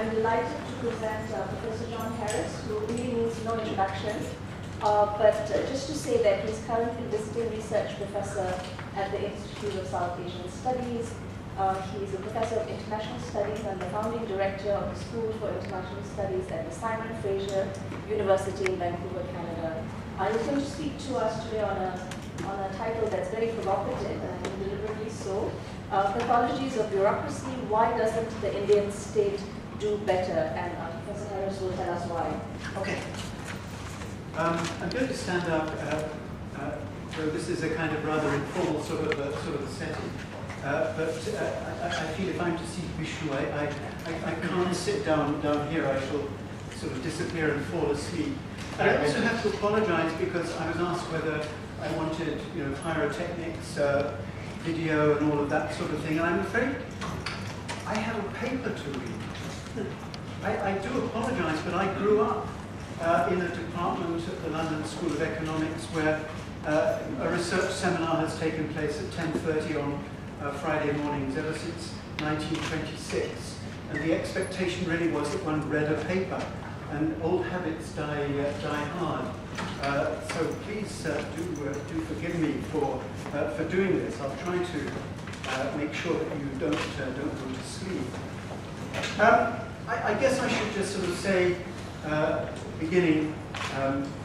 I'm delighted to present Professor John Harris, who really needs no introduction, but just to say that he's currently visiting research professor at the Institute of South Asian Studies. He's a professor of international studies and the founding director of the School for International Studies at the Simon Fraser University in Vancouver, Canada. He's going to speak to us today on a title that's very provocative, and I think deliberately so. Pathologies of Bureaucracy, why doesn't the Indian state do better? And Professor Harris will tell us why. Okay. I'm going to stand up, so this is a kind of rather informal sort of a setting. But I feel if I'm to see Vishnu, I can't sit down here. I shall sort of disappear and fall asleep. And I also have to apologize because I was asked whether I wanted, pyrotechnics, video, and all of that sort of thing. And I'm afraid I have a paper to read. I do apologize, but I grew up in a department at the London School of Economics where a research seminar has taken place at 10:30 on Friday mornings ever since 1926, and the expectation really was that one read a paper, and old habits die hard. So please do forgive me for doing this. I'll try to make sure that you don't go to sleep. I guess I should just sort of say, beginning,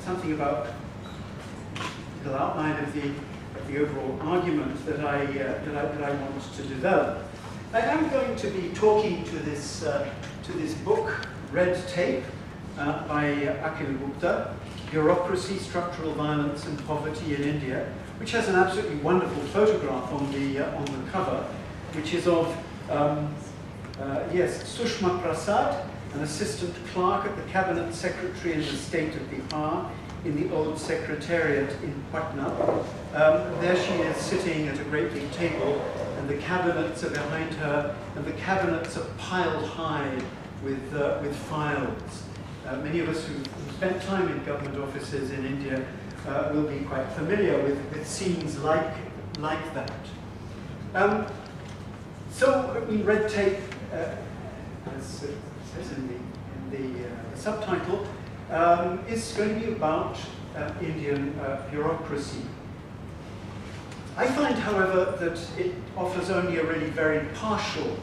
something about the outline of the overall argument that I want to develop. I am going to be talking to this book, Red Tape, by Akhil Gupta, Bureaucracy, Structural Violence and Poverty in India, which has an absolutely wonderful photograph on the cover, which is of Sushma Prasad, an assistant clerk at the Cabinet Secretary in the state of Bihar, in the old secretariat in Patna. There she is sitting at a great big table, and the cabinets are behind her, and the cabinets are piled high with files. Many of us who spent time in government offices in India will be quite familiar with scenes like that. So, red tape, as it says in the subtitle, is going to be about Indian bureaucracy. I find, however, that it offers only a really very partial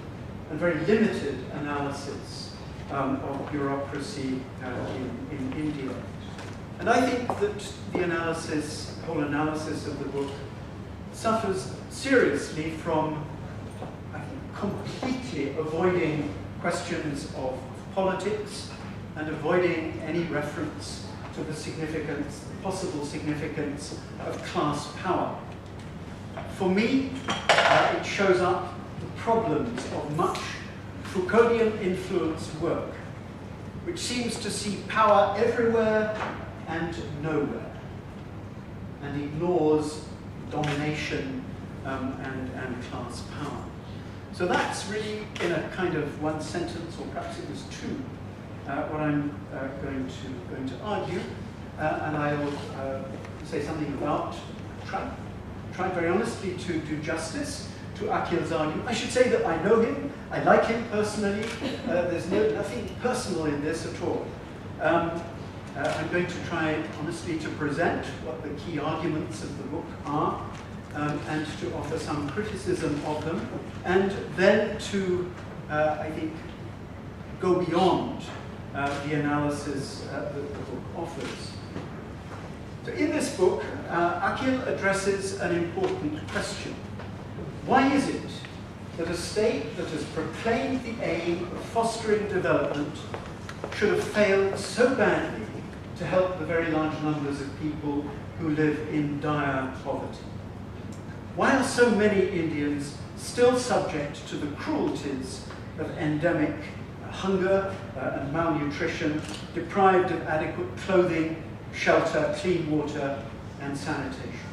and very limited analysis of bureaucracy in India. And I think that the whole analysis of the book suffers seriously from, I think, completely avoiding questions of politics and avoiding any reference to the possible significance of class power. For me, it shows up the problems of much Foucauldian-influenced work, which seems to see power everywhere and nowhere, and ignores domination and class power. So that's really, in a kind of one sentence, or perhaps it was two, what I'm going to argue, and I will say something about, try very honestly to do justice to Akhil's argument. I should say that I know him, I like him personally, there's nothing personal in this at all. I'm going to try honestly to present what the key arguments of the book are, and to offer some criticism of them, and then to, I think, go beyond the analysis that the book offers. So in this book, Akhil addresses an important question. Why is it that a state that has proclaimed the aim of fostering development should have failed so badly to help the very large numbers of people who live in dire poverty? Why are so many Indians still subject to the cruelties of endemic hunger and malnutrition, deprived of adequate clothing, shelter, clean water, and sanitation?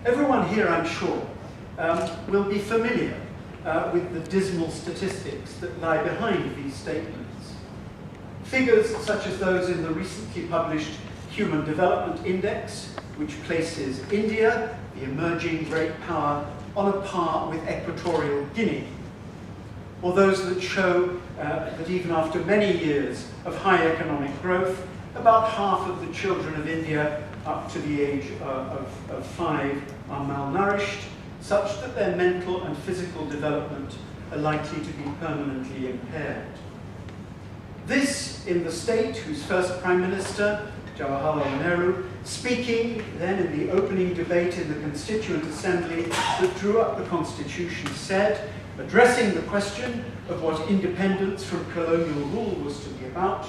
Everyone here, I'm sure, will be familiar with the dismal statistics that lie behind these statements. Figures such as those in the recently published Human Development Index, which places India, the emerging great power, on a par with Equatorial Guinea. or those that show that even after many years of high economic growth, about half of the children of India up to the age of 5 are malnourished, such that their mental and physical development are likely to be permanently impaired. This in the state whose first Prime Minister, Jawaharlal Nehru, speaking then in the opening debate in the Constituent Assembly that drew up the Constitution, said, addressing the question of what independence from colonial rule was to be about,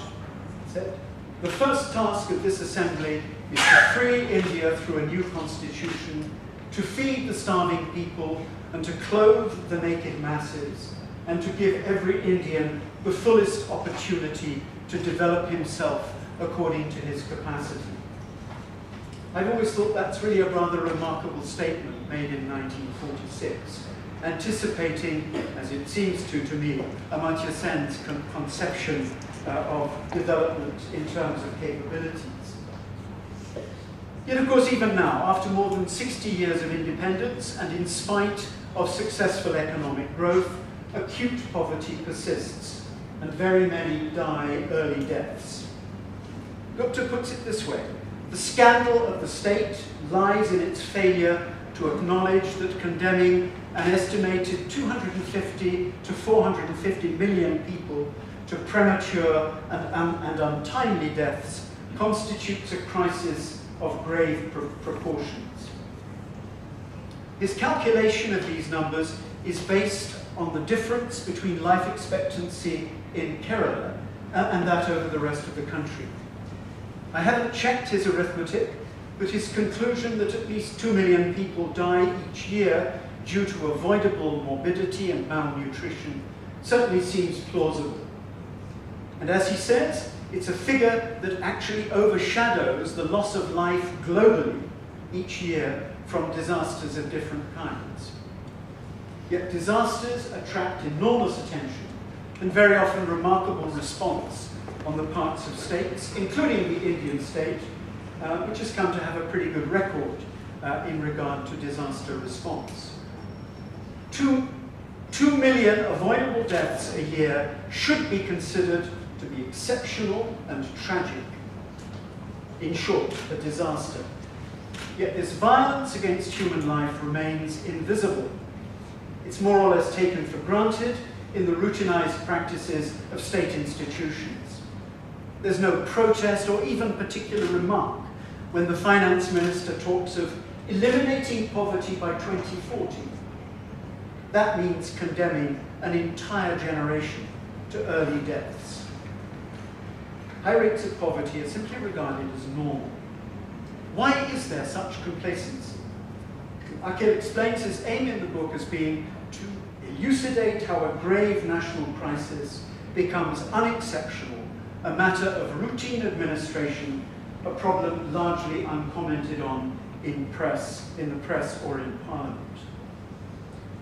said, "The first task of this Assembly is to free India through a new constitution, to feed the starving people and to clothe the naked masses, and to give every Indian the fullest opportunity to develop himself according to his capacity." I've always thought that's really a rather remarkable statement made in 1946, anticipating, as it seems to me, Amartya Sen's conception of development in terms of capabilities. Yet, of course, even now, after more than 60 years of independence and in spite of successful economic growth, acute poverty persists and very many die early deaths. Gupta puts it this way: the scandal of the state lies in its failure to acknowledge that condemning an estimated 250 to 450 million people to premature and untimely deaths constitutes a crisis of grave proportions. His calculation of these numbers is based on the difference between life expectancy in Kerala and that over the rest of the country. I haven't checked his arithmetic, but his conclusion that at least 2 million people die each year due to avoidable morbidity and malnutrition certainly seems plausible. And as he says, it's a figure that actually overshadows the loss of life globally each year from disasters of different kinds. Yet disasters attract enormous attention and very often remarkable response on the parts of states, including the Indian state, which has come to have a pretty good record in regard to disaster response. 2 million avoidable deaths a year should be considered to be exceptional and tragic. In short, a disaster. Yet this violence against human life remains invisible. It's more or less taken for granted in the routinized practices of state institutions. There's no protest or even particular remark when the finance minister talks of eliminating poverty by 2040. That means condemning an entire generation to early deaths. High rates of poverty are simply regarded as normal. Why is there such complacency? Akhil explains his aim in the book as being to elucidate how a grave national crisis becomes unexceptional, a matter of routine administration, a problem largely uncommented on in the press or in Parliament.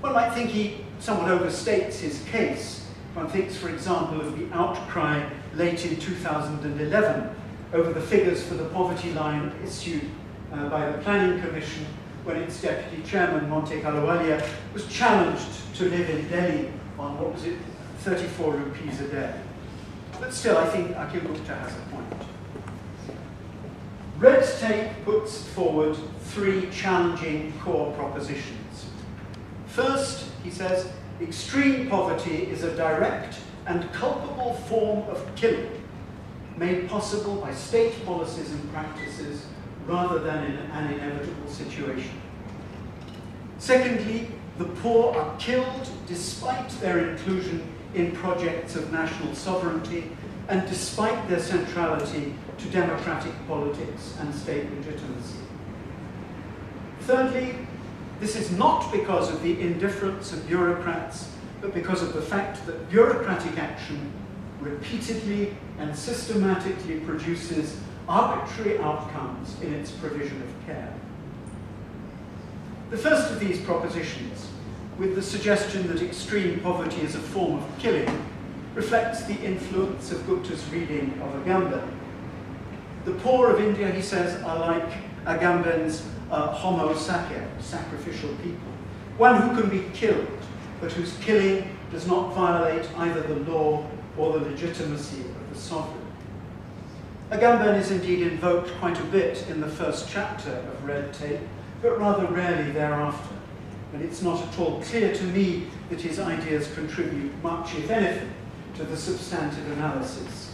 One might think he somewhat overstates his case. One thinks, for example, of the outcry late in 2011 over the figures for the poverty line issued by the Planning Commission when its deputy chairman, Monte Ahluwalia, was challenged to live in Delhi on, 34 rupees a day. But still, I think Akhil Gupta has a point. Red Tape puts forward 3 challenging core propositions. First, he says, extreme poverty is a direct and culpable form of killing, made possible by state policies and practices rather than in an inevitable situation. Secondly, the poor are killed despite their inclusion in projects of national sovereignty and despite their centrality to democratic politics and state legitimacy. Thirdly, this is not because of the indifference of bureaucrats, but because of the fact that bureaucratic action repeatedly and systematically produces arbitrary outcomes in its provision of care. The first of these propositions, with the suggestion that extreme poverty is a form of killing, reflects the influence of Gupta's reading of Agamben. The poor of India, he says, are like Agamben's homo sacer, sacrificial people, one who can be killed, but whose killing does not violate either the law or the legitimacy of the sovereign. Agamben is indeed invoked quite a bit in the first chapter of Red Tape, but rather rarely thereafter. And it's not at all clear to me that his ideas contribute much, if anything, to the substantive analysis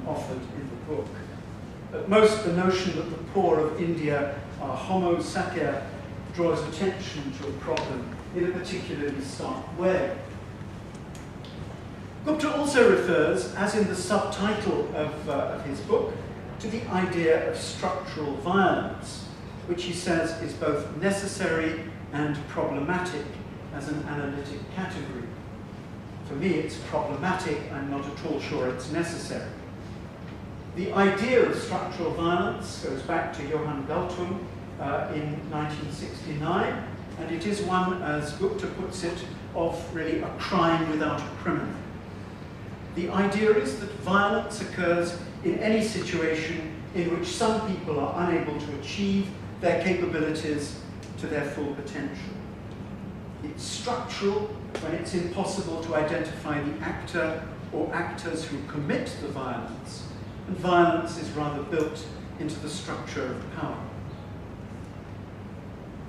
offered in the book. At most, the notion that the poor of India are homo sacer draws attention to a problem in a particularly stark way. Gupta also refers, as in the subtitle of his book, to the idea of structural violence, which he says is both necessary and problematic as an analytic category. For me, it's problematic. I'm not at all sure it's necessary. The idea of structural violence goes back to Johann Galtung in 1969, and it is one, as Gupta puts it, of really a crime without a criminal. The idea is that violence occurs in any situation in which some people are unable to achieve their capabilities to their full potential. It's structural when it's impossible to identify the actor or actors who commit the violence, and violence is rather built into the structure of power.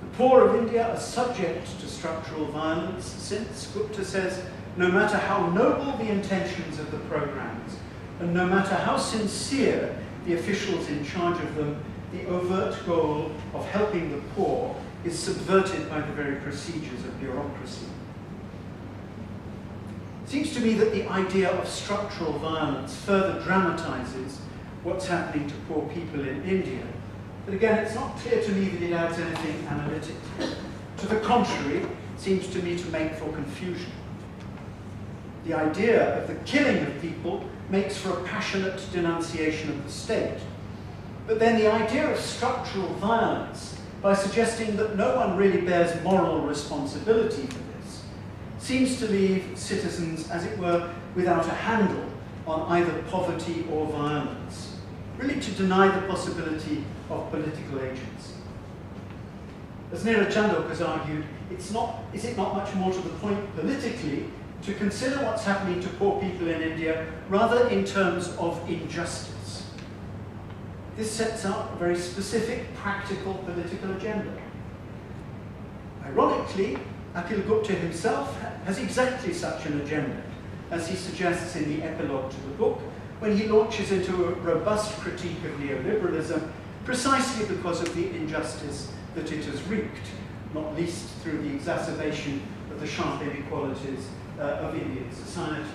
The poor of India are subject to structural violence since, Gupta says, no matter how noble the intentions of the programs, and no matter how sincere the officials in charge of them, the overt goal of helping the poor is subverted by the very procedures of bureaucracy. It seems to me that the idea of structural violence further dramatizes what's happening to poor people in India. But again, it's not clear to me that it adds anything analytic. To the contrary, it seems to me to make for confusion. The idea of the killing of people makes for a passionate denunciation of the state. But then the idea of structural violence, by suggesting that no one really bears moral responsibility for this, seems to leave citizens, as it were, without a handle on either poverty or violence, really to deny the possibility of political agency. As Neera Chandok has argued, is it not much more to the point politically to consider what's happening to poor people in India rather in terms of injustice? This sets out a very specific, practical political agenda. Ironically, Akhil Gupta himself has exactly such an agenda, as he suggests in the epilogue to the book, when he launches into a robust critique of neoliberalism, precisely because of the injustice that it has wreaked, not least through the exacerbation of the sharp inequalities of Indian society.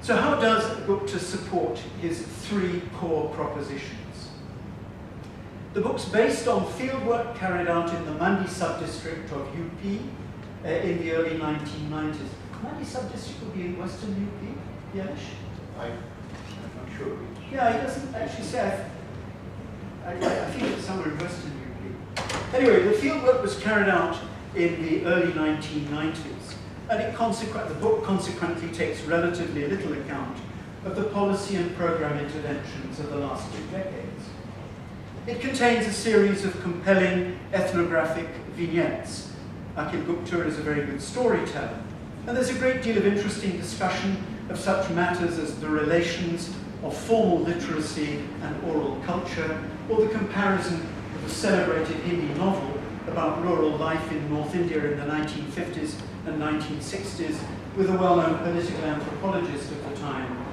So how does Gupta support his three core propositions? The book's based on fieldwork carried out in the Mandi sub-district of UP in the early 1990s. Mandi sub-district would be in western UP, Yanish? I'm not sure. Yeah, he doesn't actually say. I think it's somewhere in western UP. Anyway, the fieldwork was carried out in the early 1990s, and the book consequently takes relatively little account of the policy and program interventions of the last 2 decades. It contains a series of compelling ethnographic vignettes. Akhil Gupta is a very good storyteller, and there's a great deal of interesting discussion of such matters as the relations of formal literacy and oral culture, or the comparison of the celebrated Hindi novel about rural life in North India in the 1950s and 1960s with a well-known political anthropologist of the time,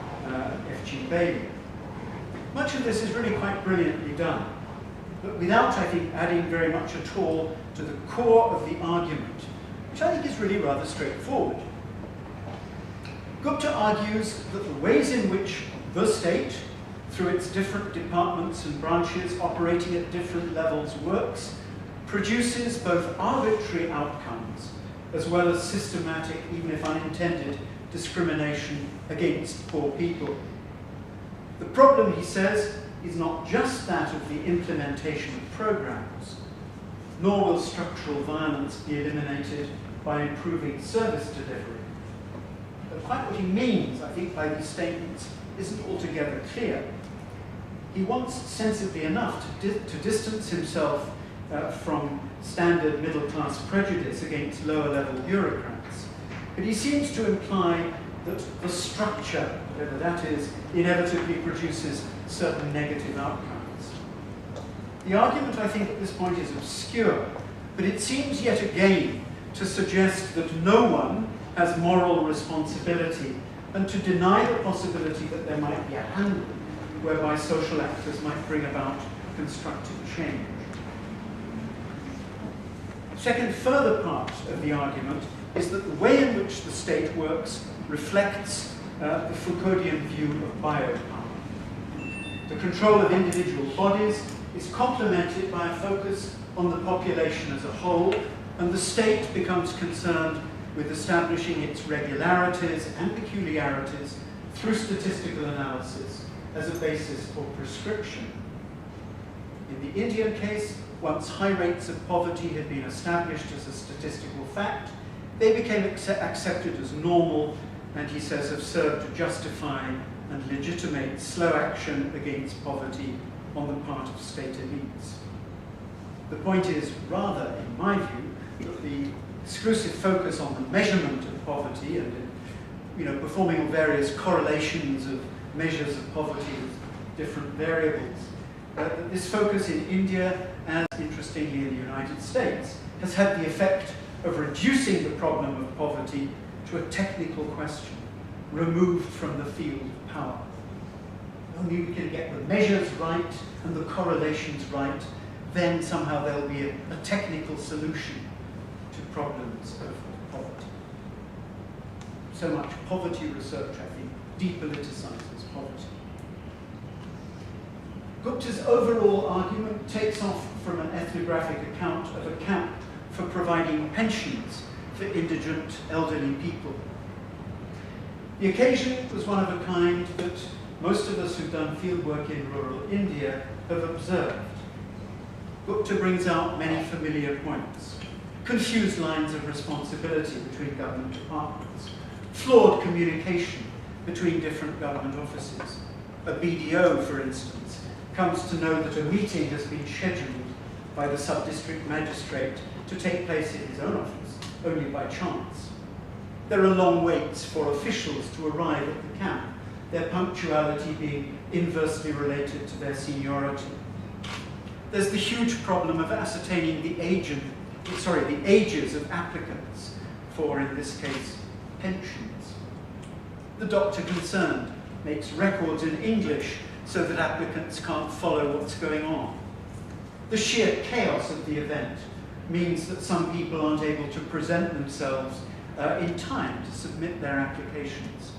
F.G. Bailey. Much of this is really quite brilliantly done, but without, I think, adding very much at all to the core of the argument, which I think is really rather straightforward. Gupta argues that the ways in which the state, through its different departments and branches operating at different levels, works, produces both arbitrary outcomes as well as systematic, even if unintended, discrimination against poor people. The problem, he says, is not just that of the implementation of programs, nor will structural violence be eliminated by improving service delivery. But quite what he means, I think, by these statements isn't altogether clear. He wants, sensibly enough, to distance himself from standard middle-class prejudice against lower-level bureaucrats. but he seems to imply that the structure, whatever that is, inevitably produces certain negative outcomes. The argument, I think, at this point is obscure, but it seems yet again to suggest that no one has moral responsibility and to deny the possibility that there might be a handle whereby social actors might bring about constructive change. Second, further part of the argument is that the way in which the state works reflects the Foucauldian view of biopower. The control of individual bodies is complemented by a focus on the population as a whole, and the state becomes concerned with establishing its regularities and peculiarities through statistical analysis as a basis for prescription. In the Indian case, once high rates of poverty had been established as a statistical fact, they became accepted as normal, and he says have served to justify and legitimate slow action against poverty on the part of state elites. The point is, rather, in my view, that the exclusive focus on the measurement of poverty and performing various correlations of measures of poverty with different variables, that this focus in India, and interestingly in the United States, has had the effect of reducing the problem of poverty to a technical question, removed from the field of power. Only we can get the measures right and the correlations right, then somehow there'll be a technical solution to problems of poverty. So much poverty research, I think, depoliticizes poverty. Gupta's overall argument takes off from an ethnographic account of a camp for providing pensions for indigent elderly people. The occasion was one of a kind that most of us who've done fieldwork in rural India have observed. Gupta brings out many familiar points: confused lines of responsibility between government departments, flawed communication between different government offices. A BDO, for instance, comes to know that a meeting has been scheduled by the sub-district magistrate to take place in his own office, only by chance. There are long waits for officials to arrive at the camp, their punctuality being inversely related to their seniority. There's the huge problem of ascertaining the ages of applicants for, in this case, pensions. The doctor concerned makes records in English so that applicants can't follow what's going on. The sheer chaos of the event means that some people aren't able to present themselves in time to submit their applications.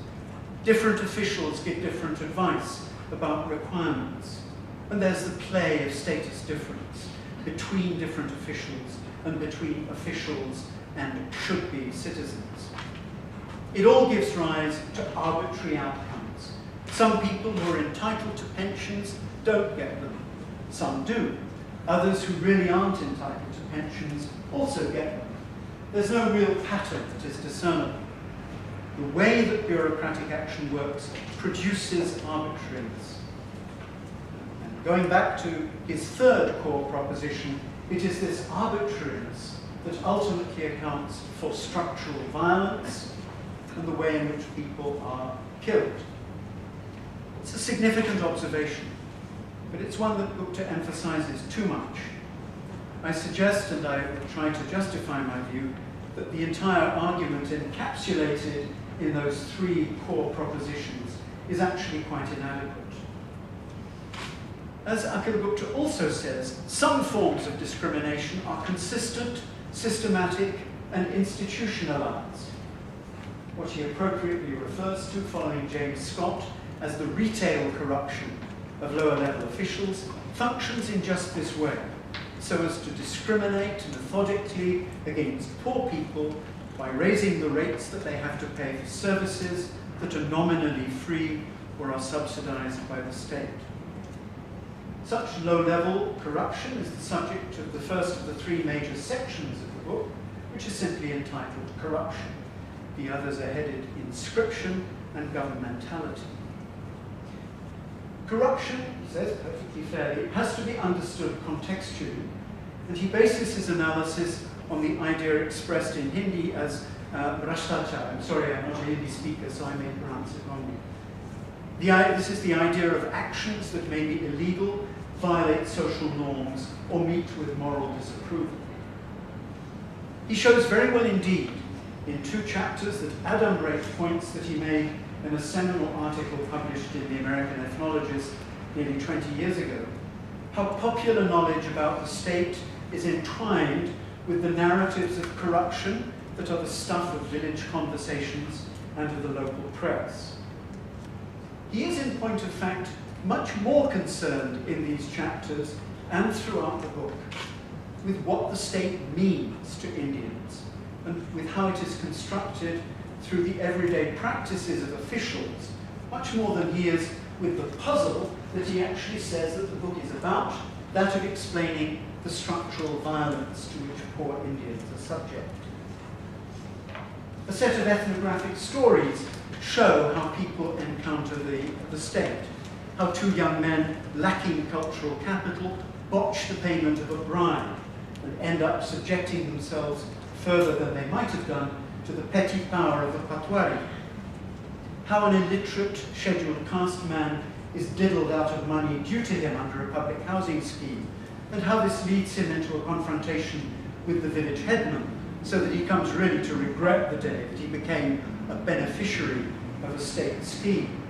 Different officials give different advice about requirements, and there's the play of status difference between different officials and between officials and should-be citizens. It all gives rise to arbitrary outcomes. Some people who are entitled to pensions don't get them. Some do. Others who really aren't entitled to pensions also get them. There's no real pattern that is discernible. The way that bureaucratic action works produces arbitrariness. And going back to his third core proposition, it is this arbitrariness that ultimately accounts for structural violence and the way in which people are killed. It's a significant observation, but it's one that Gupta emphasizes too much. I suggest, and I will try to justify my view, that the entire argument encapsulated in those three core propositions is actually quite inadequate. As Akhil Gupta also says, some forms of discrimination are consistent, systematic, and institutionalized. What he appropriately refers to, following James Scott, as the retail corruption of lower-level officials functions in just this way, so as to discriminate methodically against poor people by raising the rates that they have to pay for services that are nominally free or are subsidized by the state. Such low-level corruption is the subject of the first of the three major sections of the book, which is simply entitled Corruption. The others are headed Inscription and Governmentality. Corruption, he says perfectly fairly, has to be understood contextually, and he bases his analysis on the idea expressed in Hindi as Brashtacha. I'm sorry, I'm not a Hindi speaker, so I may pronounce it wrongly. This is the idea of actions that may be illegal, violate social norms, or meet with moral disapproval. He shows very well indeed, in 2 chapters that adumbrate points that he made in a seminal article published in the American Ethnologist nearly 20 years ago, how popular knowledge about the state is entwined with the narratives of corruption that are the stuff of village conversations and of the local press. He is, in point of fact, much more concerned in these chapters and throughout the book with what the state means to Indians and with how it is constructed through the everyday practices of officials, much more than he is with the puzzle that he actually says that the book is about, that of explaining the structural violence to which poor Indians are subject. A set of ethnographic stories show how people encounter the state, how 2 young men lacking cultural capital botch the payment of a bribe and end up subjecting themselves further than they might have done to the petty power of the Patwari. How an illiterate scheduled caste man is diddled out of money due to him under a public housing scheme, and how this leads him into a confrontation with the village headman, so that he comes really to regret the day that he became a beneficiary of a state scheme,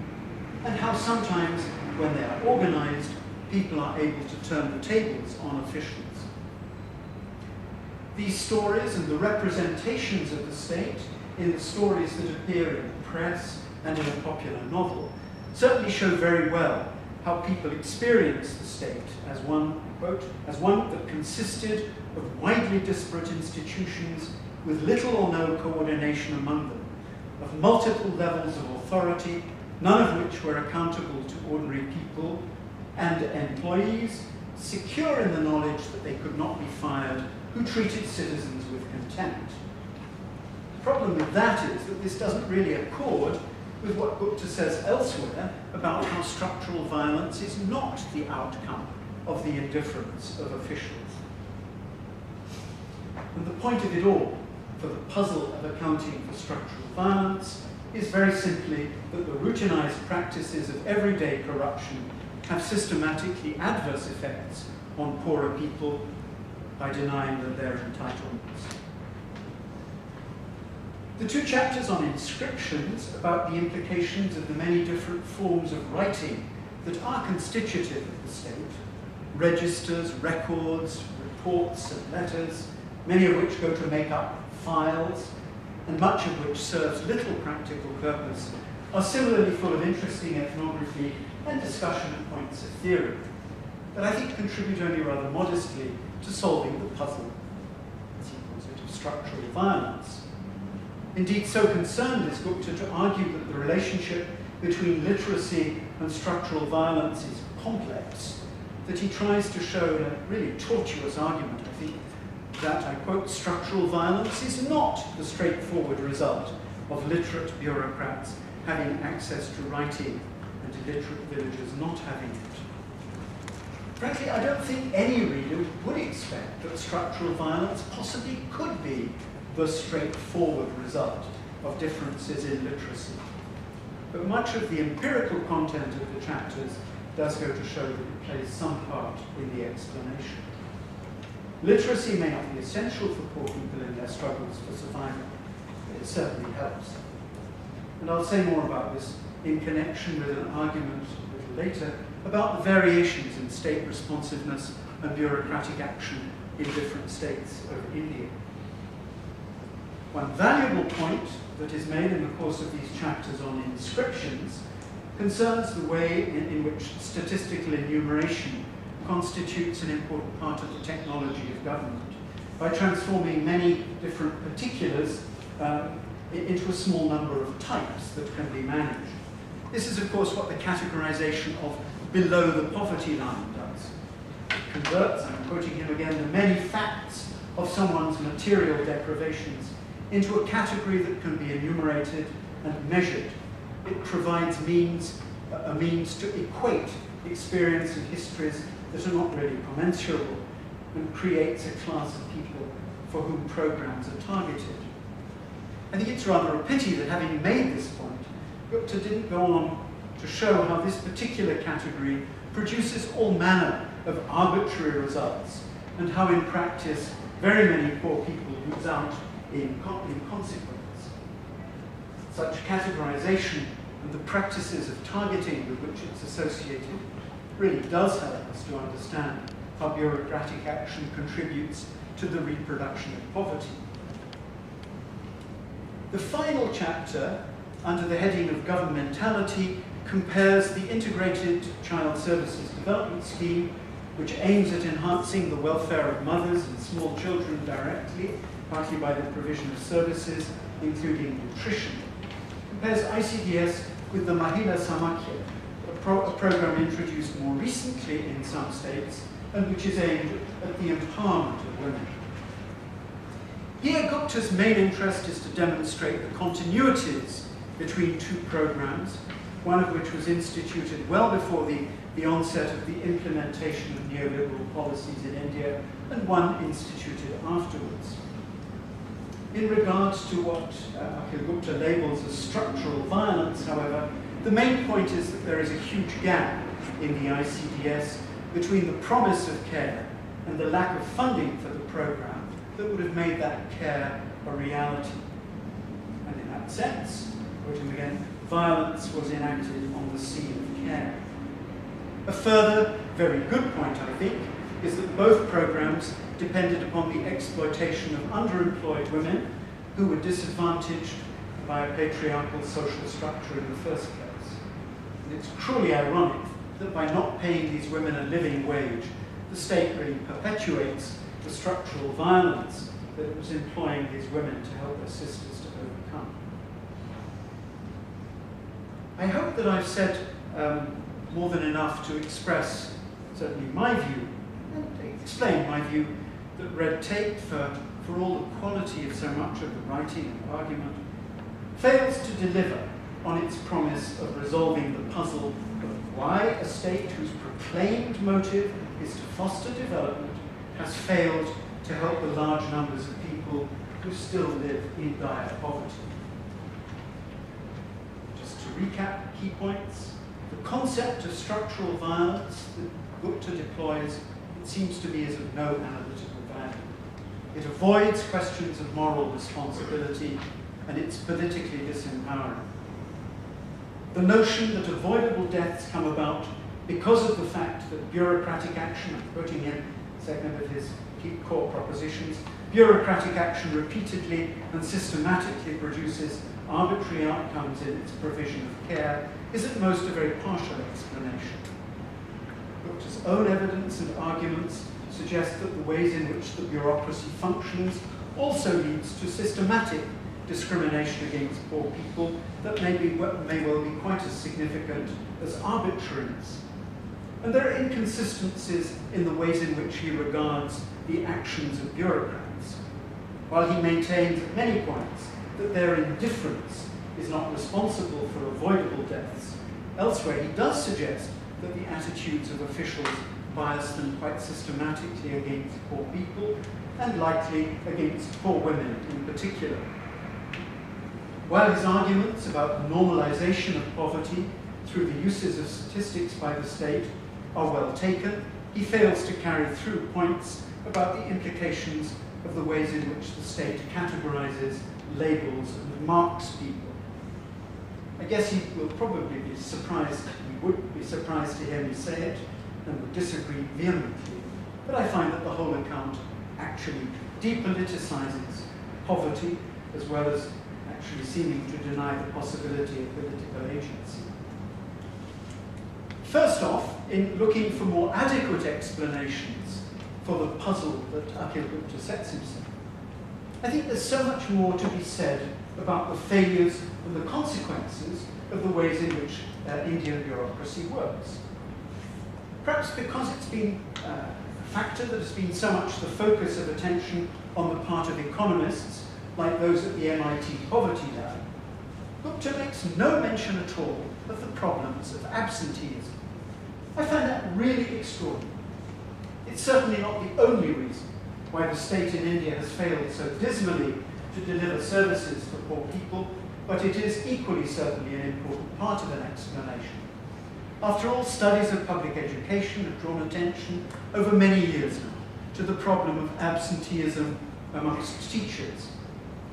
and how sometimes, when they are organized, people are able to turn the tables on officials. These stories and the representations of the state in the stories that appear in the press and in a popular novel certainly show very well how people experience the state as one, quote, as one that consisted of widely disparate institutions with little or no coordination among them, of multiple levels of authority, none of which were accountable to ordinary people, and employees secure in the knowledge that they could not be fired, who treated citizens with contempt. The problem with that is that this doesn't really accord with what Gupta says elsewhere about how structural violence is not the outcome of the indifference of officials. And the point of it all, for the puzzle of accounting for structural violence, is very simply that the routinized practices of everyday corruption have systematically adverse effects on poorer people by denying them their entitlements. The 2 chapters on inscriptions about the implications of the many different forms of writing that are constitutive of the state, registers, records, reports, and letters, many of which go to make up files, and much of which serves little practical purpose, are similarly full of interesting ethnography and discussion of points of theory, but I think contribute only rather modestly to solving the puzzle, as he calls it, of structural violence. Indeed, so concerned is Gupta to argue that the relationship between literacy and structural violence is complex, that he tries to show in a really tortuous argument, I think, that, I quote, structural violence is not the straightforward result of literate bureaucrats having access to writing and illiterate villagers not having it. Frankly, I don't think any reader would expect that structural violence possibly could be the straightforward result of differences in literacy. But much of the empirical content of the chapters does go to show that it plays some part in the explanation. Literacy may not be essential for poor people in their struggles for survival, but it certainly helps. And I'll say more about this in connection with an argument a little later about the variations in state responsiveness and bureaucratic action in different states of India. One valuable point that is made in the course of these chapters on inscriptions concerns the way in which statistical enumeration constitutes an important part of the technology of government by transforming many different particulars into a small number of types that can be managed. This is, of course, what the categorization of below the poverty line does. It converts, I'm quoting him again, the many facts of someone's material deprivations into a category that can be enumerated and measured. It provides a means to equate experience and histories that are not really commensurable, and creates a class of people for whom programs are targeted. I think it's rather a pity that having made this point, Gupta didn't go on to show how this particular category produces all manner of arbitrary results and how in practice very many poor people lose out in consequence. Such categorization and the practices of targeting with which it's associated really does help us to understand how bureaucratic action contributes to the reproduction of poverty. The final chapter, under the heading of governmentality, compares the Integrated Child Services Development Scheme, which aims at enhancing the welfare of mothers and small children directly, partly by the provision of services, including nutrition, compares ICDS with the Mahila Samakhya, a program introduced more recently in some states and which is aimed at the empowerment of women. Here, Gupta's main interest is to demonstrate the continuities between two programs, one of which was instituted well before the onset of the implementation of neoliberal policies in India, and one instituted afterwards. In regards to what Akhil Gupta labels as structural violence, however, the main point is that there is a huge gap in the ICDS between the promise of care and the lack of funding for the program that would have made that care a reality. And in that sense, quoting again, violence was enacted on the scene of care. A further, very good point, I think, is that both programs depended upon the exploitation of underemployed women who were disadvantaged by a patriarchal social structure in the first place. And it's truly ironic that by not paying these women a living wage, the state really perpetuates the structural violence that it was employing these women to help their sisters to overcome. I hope that I've said more than enough to express certainly my view, and explain my view, that red tape, for all the quality of so much of the writing and argument, fails to deliver on its promise of resolving the puzzle of why a state whose proclaimed motive is to foster development has failed to help the large numbers of people who still live in dire poverty. Just to recap key points, the concept of structural violence that Gupta deploys, it seems to me, is of no analytical value. It avoids questions of moral responsibility, and it's politically disempowering. The notion that avoidable deaths come about because of the fact that bureaucratic action, I'm quoting him, second of his key core propositions, bureaucratic action repeatedly and systematically produces arbitrary outcomes in its provision of care, is at most a very partial explanation. Gupta's own evidence and arguments suggest that the ways in which the bureaucracy functions also leads to systematic discrimination against poor people that may well be quite as significant as arbitrariness. And there are inconsistencies in the ways in which he regards the actions of bureaucrats. While he maintains at many points that their indifference is not responsible for avoidable deaths, elsewhere he does suggest that the attitudes of officials bias them quite systematically against poor people, and likely against poor women in particular. While his arguments about normalization of poverty through the uses of statistics by the state are well taken, he fails to carry through points about the implications of the ways in which the state categorizes, labels, and marks people. I guess he will probably be surprised, he would be surprised to hear me say it, and would disagree vehemently, but I find that the whole account actually depoliticizes poverty, as well as actually seeming to deny the possibility of political agency. First off, in looking for more adequate explanations for the puzzle that Akhil Gupta sets himself, I think there's so much more to be said about the failures and the consequences of the ways in which Indian bureaucracy works. Perhaps because it's been a factor that has been so much the focus of attention on the part of economists, like those at the MIT Poverty Lab, Gupta makes no mention at all of the problems of absenteeism. I find that really extraordinary. It's certainly not the only reason why the state in India has failed so dismally to deliver services for poor people, but it is equally certainly an important part of an explanation. After all, studies of public education have drawn attention over many years now to the problem of absenteeism amongst teachers.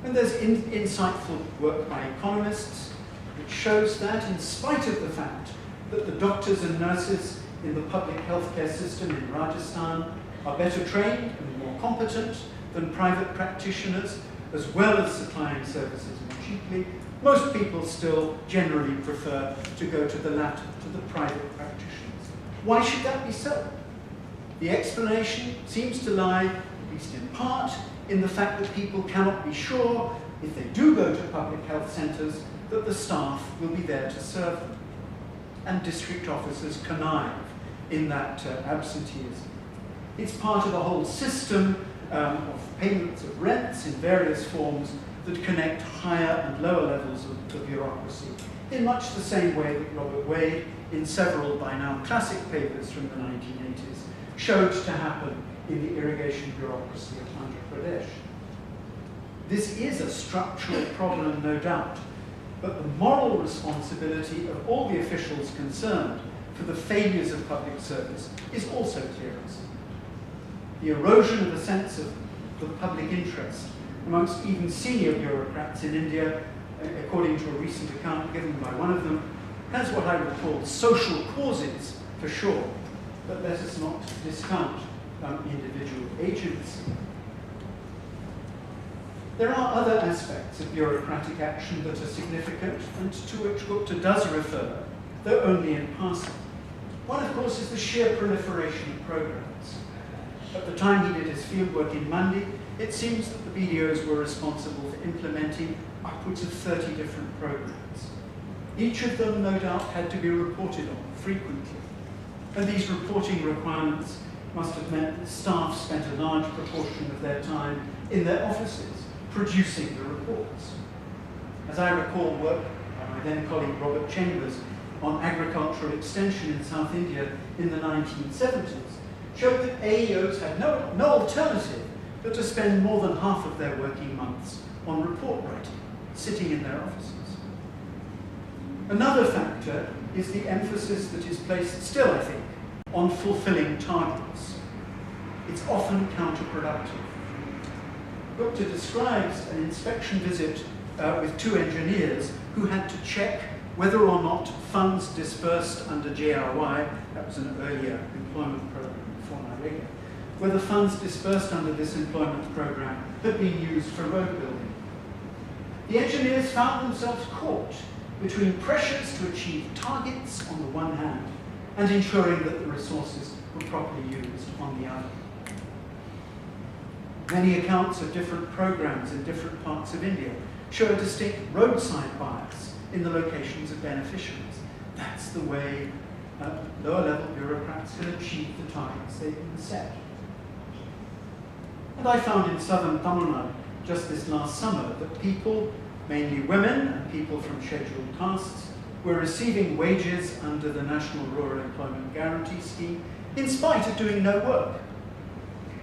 And there's insightful work by economists which shows that in spite of the fact that the doctors and nurses in the public healthcare system in Rajasthan are better trained and more competent than private practitioners, as well as supplying services more cheaply, most people still generally prefer to go to the latter, to the private practitioners. Why should that be so? The explanation seems to lie, at least in part, in the fact that people cannot be sure, if they do go to public health centres, that the staff will be there to serve them. And district officers connive in that absenteeism. It's part of a whole system of payments of rents in various forms that connect higher and lower levels of the bureaucracy, in much the same way that Robert Wade, in several by now classic papers from the 1980s, showed to happen in the irrigation bureaucracy of Andhra Pradesh. This is a structural problem, no doubt, but the moral responsibility of all the officials concerned for the failures of public service is also clear and simple. The erosion of the sense of the public interest amongst even senior bureaucrats in India, according to a recent account given by one of them, has what I would call social causes for sure, but let us not discount individual agency. There are other aspects of bureaucratic action that are significant and to which Gupta does refer, though only in passing. One, of course, is the sheer proliferation of programs. At the time he did his fieldwork in Mandi, it seems that the BDOs were responsible for implementing upwards of 30 different programs. Each of them, no doubt, had to be reported on frequently. And these reporting requirements must have meant that staff spent a large proportion of their time in their offices producing the reports. As I recall work by my then colleague Robert Chambers on agricultural extension in South India in the 1970s, showed that AEOs had no alternative but to spend more than half of their working months on report writing, sitting in their offices. Another factor is the emphasis that is placed still, I think, on fulfilling targets. It's often counterproductive. Gupta describes an inspection visit with two engineers who had to check whether or not funds dispersed under JRY, that was an earlier employment program before NREGA, whether funds dispersed under this employment program had been used for road building. The engineers found themselves caught between pressures to achieve targets on the one hand and ensuring that the resources were properly used on the other. Many accounts of different programs in different parts of India show a distinct roadside bias in the locations of beneficiaries. That's the way lower-level bureaucrats can achieve the targets they've been set. And I found in southern Tamil Nadu just this last summer that people, mainly women and people from scheduled castes, were receiving wages under the National Rural Employment Guarantee Scheme in spite of doing no work.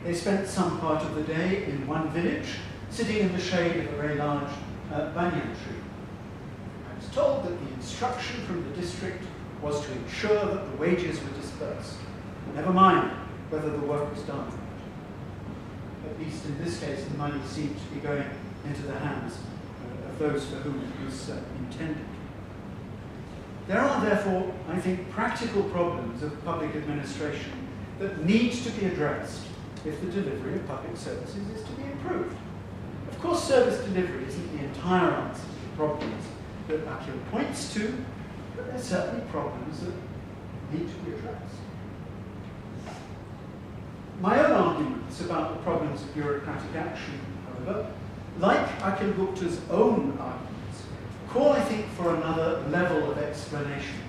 They spent some part of the day in one village, sitting in the shade of a very large banyan tree. I was told that the instruction from the district was to ensure that the wages were dispersed, never mind whether the work was done. At least in this case, the money seemed to be going into the hands of those for whom it was intended. There are, therefore, I think, practical problems of public administration that need to be addressed if the delivery of public services is to be improved. Of course, service delivery isn't the entire answer to the problems that Akhil points to, but there are certainly problems that need to be addressed. My own arguments about the problems of bureaucratic action, however, like Akhil Gupta's own arguments, call, I think, for another level of explanation.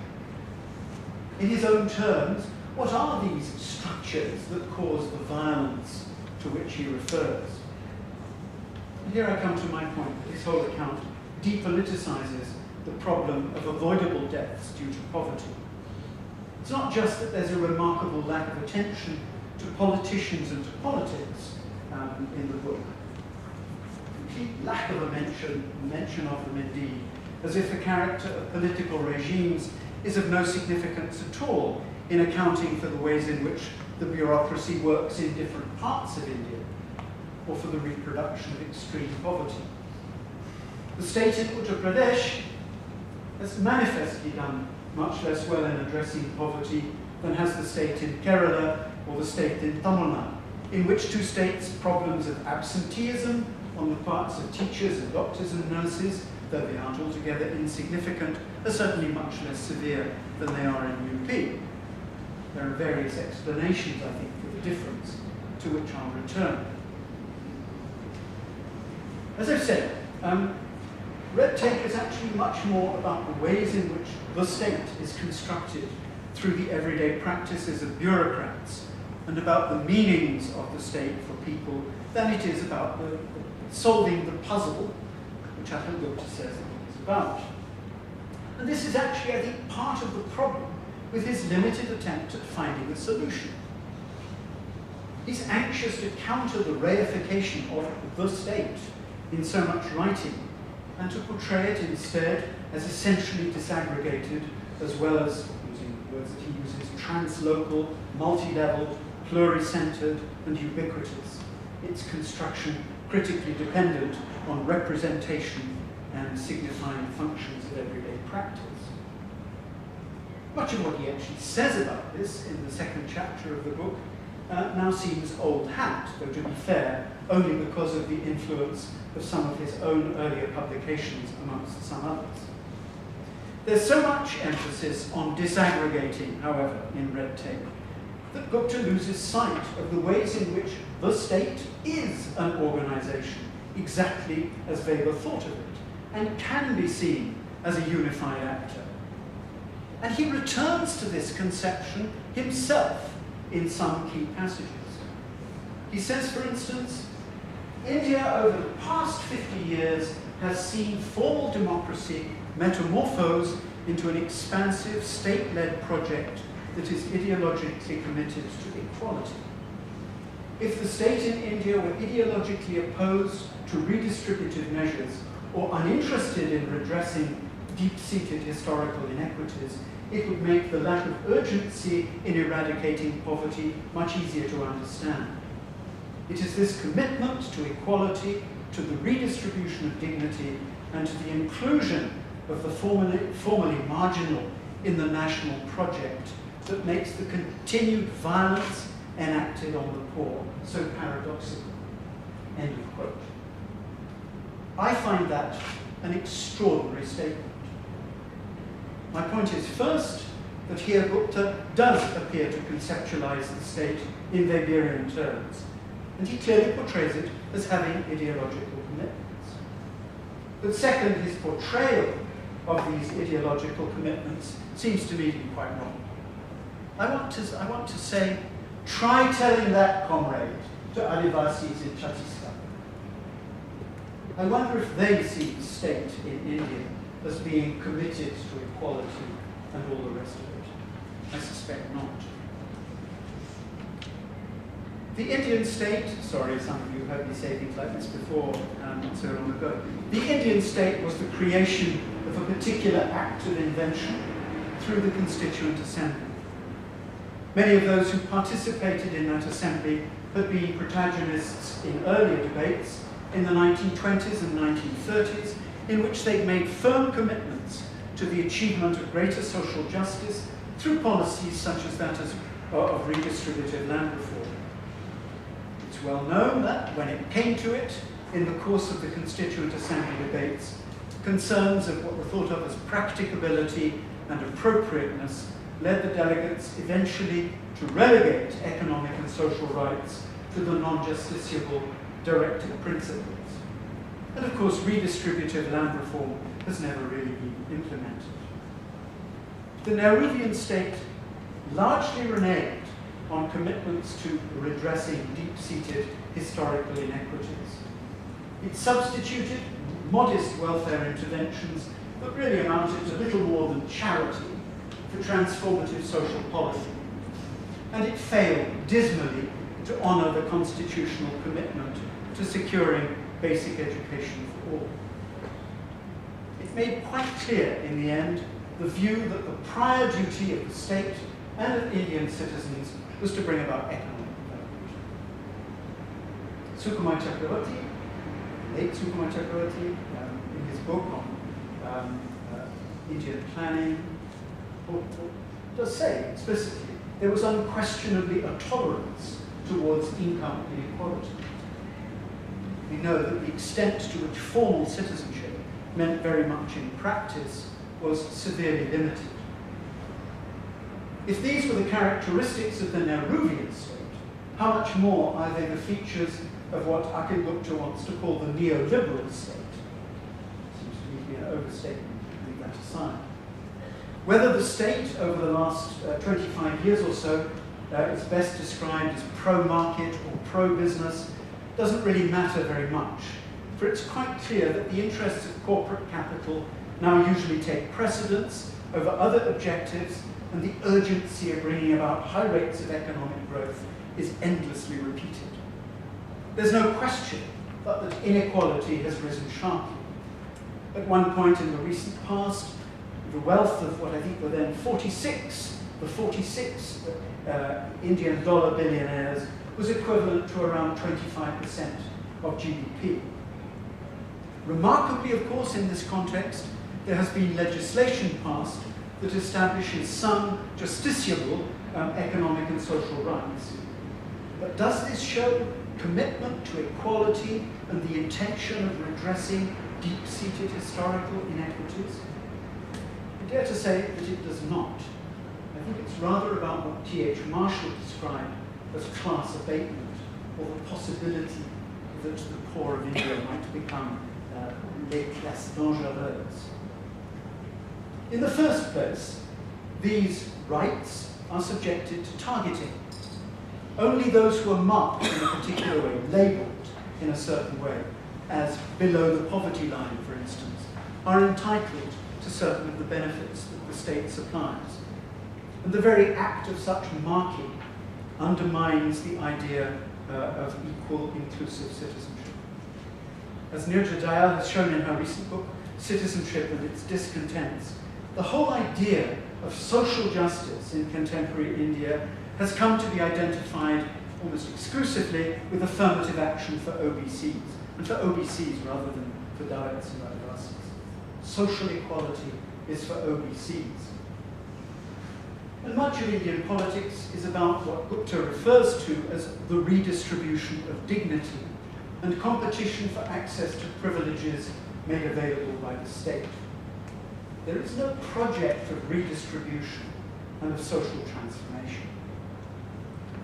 In his own terms, what are these structures that cause the violence to which he refers? And here I come to my point that his whole account depoliticizes the problem of avoidable deaths due to poverty. It's not just that there's a remarkable lack of attention to politicians and to politics in the book. complete lack of a mention of them indeed, as if the character of political regimes is of no significance at all in accounting for the ways in which the bureaucracy works in different parts of India, or for the reproduction of extreme poverty. The state in Uttar Pradesh has manifestly done much less well in addressing poverty than has the state in Kerala or the state in Tamil Nadu, in which two states' problems of absenteeism on the parts of teachers and doctors and nurses, though they aren't altogether insignificant, are certainly much less severe than they are in UP. There are various explanations, I think, for the difference, to which I'll return. As I've said, red tape is actually much more about the ways in which the state is constructed through the everyday practices of bureaucrats, and about the meanings of the state for people than it is about solving the puzzle, which Akhil Gupta says it is about. And this is actually, I think, part of the problem with his limited attempt at finding a solution. He's anxious to counter the reification of the state in so much writing, and to portray it instead as essentially disaggregated, as well as, using the words that he uses, translocal, multi-level, pluricentered, and ubiquitous. Its construction critically dependent on representation and signifying functions of everyday practice. Much of what he actually says about this in the second chapter of the book now seems old hat, though to be fair, only because of the influence of some of his own earlier publications, amongst some others. There's so much emphasis on disaggregating, however, in red tape, that Gupta loses sight of the ways in which the state is an organization, exactly as Weber thought of it, and can be seen as a unified actor. And he returns to this conception himself in some key passages. He says, for instance, India over the past 50 years has seen formal democracy metamorphose into an expansive state-led project that is ideologically committed to equality. If the state in India were ideologically opposed to redistributive measures or uninterested in redressing deep-seated historical inequities, it would make the lack of urgency in eradicating poverty much easier to understand. It is this commitment to equality, to the redistribution of dignity, and to the inclusion of the formerly marginal in the national project that makes the continued violence enacted on the poor so paradoxical. End of quote. I find that an extraordinary statement. My point is, first, that here Gupta does appear to conceptualize the state in Weberian terms, and he clearly portrays it as having ideological commitments. But second, his portrayal of these ideological commitments seems to me to be quite wrong. I want to say, try telling that, comrade, to Adivasis in Chhattisgarh. I wonder if they see the state in India as being committed to equality and all the rest of it. I suspect not. The Indian state, sorry, some of you heard me say things like this before, not so long ago. The Indian state was the creation of a particular act of invention through the Constituent Assembly. Many of those who participated in that assembly had been protagonists in earlier debates in the 1920s and 1930s, in which they'd made firm commitments to the achievement of greater social justice through policies such as that of redistributive land reform. It's well known that when it came to it, in the course of the Constituent Assembly debates, concerns of what were thought of as practicability and appropriateness led the delegates eventually to relegate economic and social rights to the non-justiciable directive principles. And of course, redistributive land reform has never really been implemented. The Nehruvian state largely reneged on commitments to redressing deep-seated historical inequities. It substituted modest welfare interventions that really amounted to little more than charity for transformative social policy. And it failed dismally to honour the constitutional commitment to securing basic education for all. It made quite clear in the end the view that the prior duty of the state and of Indian citizens was to bring about economic development. Sukumar Chakravarti, late Sukumar Chakravarti, in his book on Indian planning, does say explicitly there was unquestionably a tolerance towards income inequality. We know that the extent to which formal citizenship meant very much in practice was severely limited. If these were the characteristics of the Nehruvian state, how much more are they the features of what Akhil Gupta wants to call the neoliberal state? Seems to me to be an overstatement to leave that aside. Whether the state over the last 25 years or so is best described as pro-market or pro-business doesn't really matter very much, for it's quite clear that the interests of corporate capital now usually take precedence over other objectives, and the urgency of bringing about high rates of economic growth is endlessly repeated. There's no question but that inequality has risen sharply. At one point in the recent past, the wealth of what I think were then 46 Indian dollar billionaires was equivalent to around 25% of GDP. Remarkably, of course, in this context, there has been legislation passed that establishes some justiciable economic and social rights. But does this show commitment to equality and the intention of redressing deep-seated historical inequities? I dare to say that it does not. I think it's rather about what T.H. Marshall described as class abatement, or the possibility that the poor of India might become les classes dangereuses. In the first place, these rights are subjected to targeting. Only those who are marked in a particular way, labelled in a certain way, as below the poverty line, for instance, are entitled to certain of the benefits that the state supplies. And the very act of such marking undermines the idea of equal, inclusive citizenship. As Nirja Dayal has shown in her recent book, Citizenship and Its Discontents, the whole idea of social justice in contemporary India has come to be identified almost exclusively with affirmative action for OBCs, and for OBCs rather than for Dalits and Adivasis. Social equality is for OBCs. And much of Indian politics is about what Gupta refers to as the redistribution of dignity and competition for access to privileges made available by the state. There is no project of redistribution and of social transformation.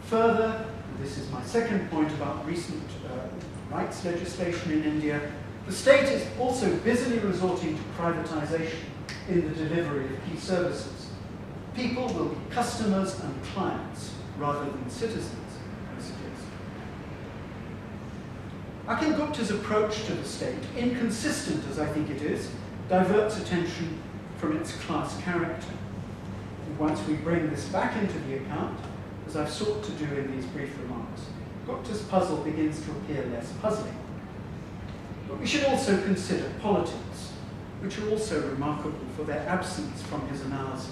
Further, and this is my second point about recent rights legislation in India, the state is also busily resorting to privatization in the delivery of key services. People will be customers and clients rather than citizens, I suggest. Akhil Gupta's approach to the state, inconsistent as I think it is, diverts attention from its class character. And once we bring this back into the account, as I've sought to do in these brief remarks, Gupta's puzzle begins to appear less puzzling. But we should also consider politics, which are also remarkable for their absence from his analysis.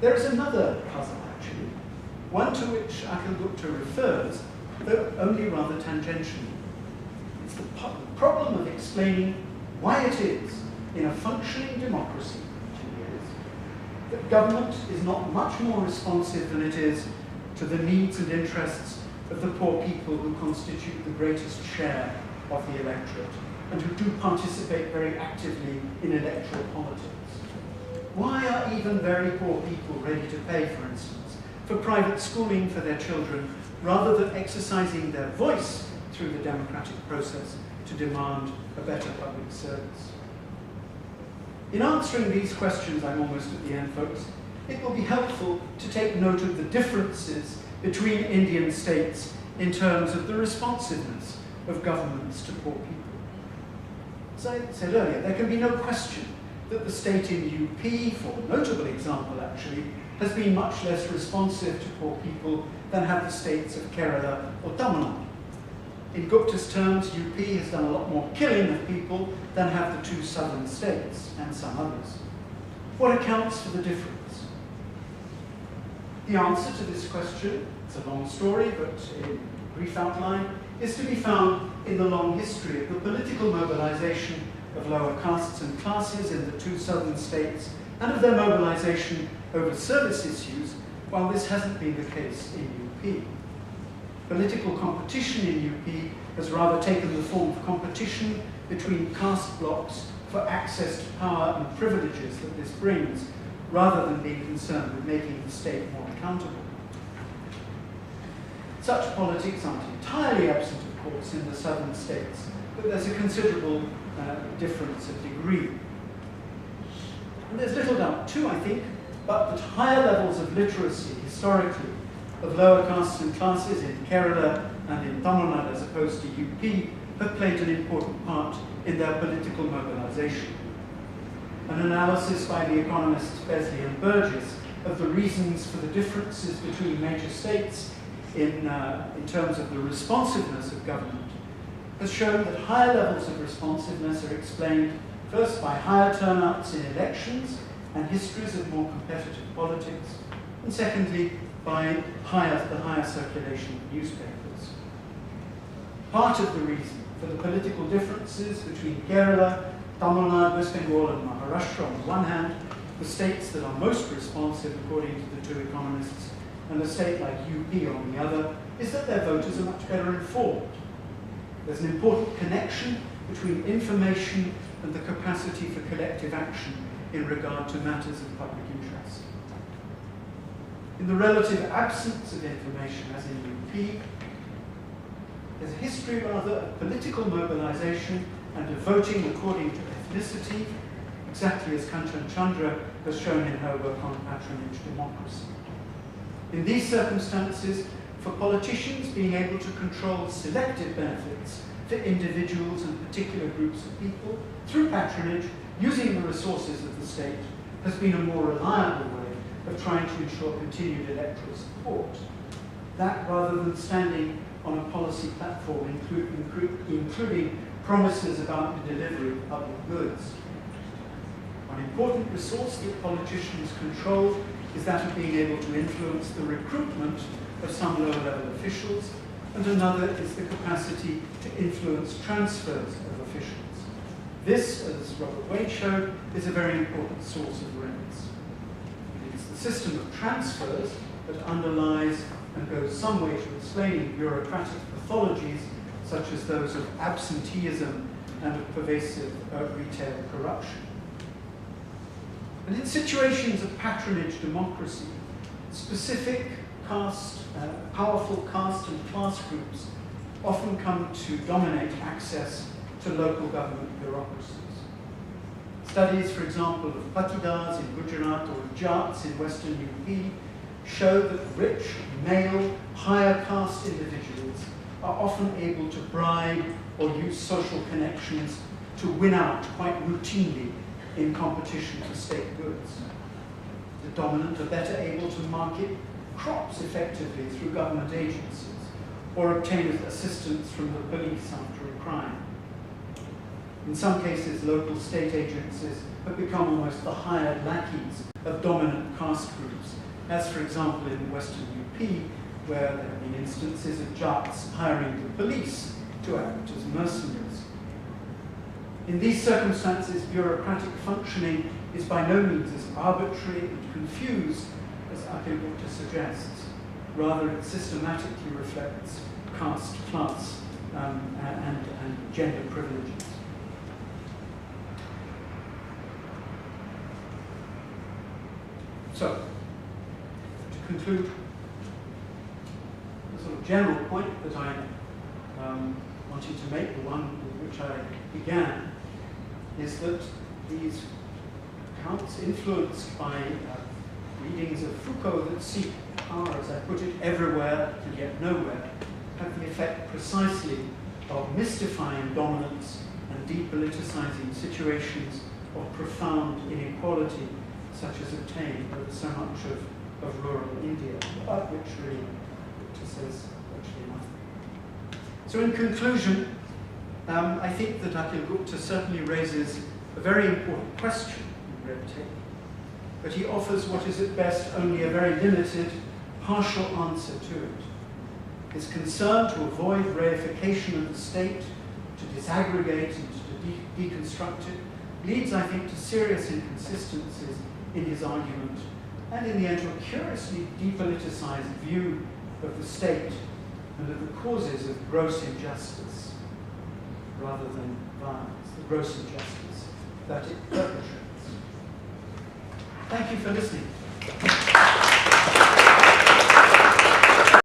There is another puzzle, actually, one to which Akhil Gupta refers, though only rather tangentially. It's the problem of explaining why it is, in a functioning democracy, that government is not much more responsive than it is to the needs and interests of the poor people who constitute the greatest share of the electorate and who do participate very actively in electoral politics. Why are even very poor people ready to pay, for instance, for private schooling for their children rather than exercising their voice through the democratic process to demand a better public service? In answering these questions, I'm almost at the end, folks, it will be helpful to take note of the differences between Indian states in terms of the responsiveness of governments to poor people. As I said earlier, there can be no question that the state in UP, for a notable example actually, has been much less responsive to poor people than have the states of Kerala or Tamil Nadu. In Gupta's terms, UP has done a lot more killing of people than have the two southern states and some others. What accounts for the difference? The answer to this question, it's a long story, but in brief outline, is to be found in the long history of the political mobilization of lower castes and classes in the two southern states and of their mobilization over service issues, while this hasn't been the case in UP. Political competition in UP has rather taken the form of competition between caste blocks for access to power and privileges that this brings, rather than being concerned with making the state more accountable. Such politics aren't entirely absent, of course, in the southern states, but there's a considerable difference of degree. And there's little doubt too, I think, but that higher levels of literacy, historically, of lower castes and classes in Kerala and in Tamil Nadu as opposed to UP, have played an important part in their political mobilization. An analysis by the economists Besley and Burgess of the reasons for the differences between major states in terms of the responsiveness of government has shown that higher levels of responsiveness are explained first by higher turnouts in elections and histories of more competitive politics, and secondly by the higher circulation of newspapers. Part of the reason for the political differences between Kerala, Tamil Nadu, West Bengal and Maharashtra on the one hand, the states that are most responsive according to the two economists, and a state like UP on the other, is that their voters are much better informed. There's an important connection between information and the capacity for collective action in regard to matters of public interest. In the relative absence of information, as in UP, there's a history rather of political mobilization and of voting according to ethnicity, exactly as Kanchan Chandra has shown in her work on patronage democracy. In these circumstances, for politicians, being able to control selective benefits for individuals and particular groups of people through patronage, using the resources of the state, has been a more reliable way of trying to ensure continued electoral support. That rather than standing on a policy platform including promises about the delivery of public goods. One important resource that politicians control is that of being able to influence the recruitment of some lower-level officials, and another is the capacity to influence transfers of officials. This, as Robert Wade showed, is a very important source of rents. It's the system of transfers that underlies and goes some way to explaining bureaucratic pathologies such as those of absenteeism and of pervasive retail corruption. And in situations of patronage democracy, specific powerful caste and class groups often come to dominate access to local government bureaucracies. Studies, for example, of Pathologies in Gujarat or Jats in western UP show that rich, male, higher caste individuals are often able to bribe or use social connections to win out quite routinely in competition for state goods. The dominant are better able to market crops effectively through government agencies or obtain assistance from the police after a crime. In some cases, local state agencies have become almost the hired lackeys of dominant caste groups, as for example in western UP, where there have been instances of Jats hiring the police to act as mercenaries. In these circumstances, bureaucratic functioning is by no means as arbitrary and confused as Akhil Gupta suggests. Rather, it systematically reflects caste, class, and gender privileges. So, to conclude, the sort of general point that I wanted to make, the one with which I began, is that these accounts, influenced by readings of Foucault that seek power, as I put it, everywhere and yet nowhere, have the effect precisely of mystifying dominance and depoliticizing situations of profound inequality, such as obtained over so much of rural India, about which really Gupta says virtually nothing. So in conclusion, I think that Akhil Gupta certainly raises a very important question in red tape, but he offers what is at best only a very limited, partial answer to it. His concern to avoid reification of the state, to disaggregate and to deconstruct it, leads, I think, to serious inconsistencies in his argument, and in the end to a curiously depoliticized view of the state and of the causes of gross injustice, rather than violence, the gross injustice that it perpetrates. Thank you for listening.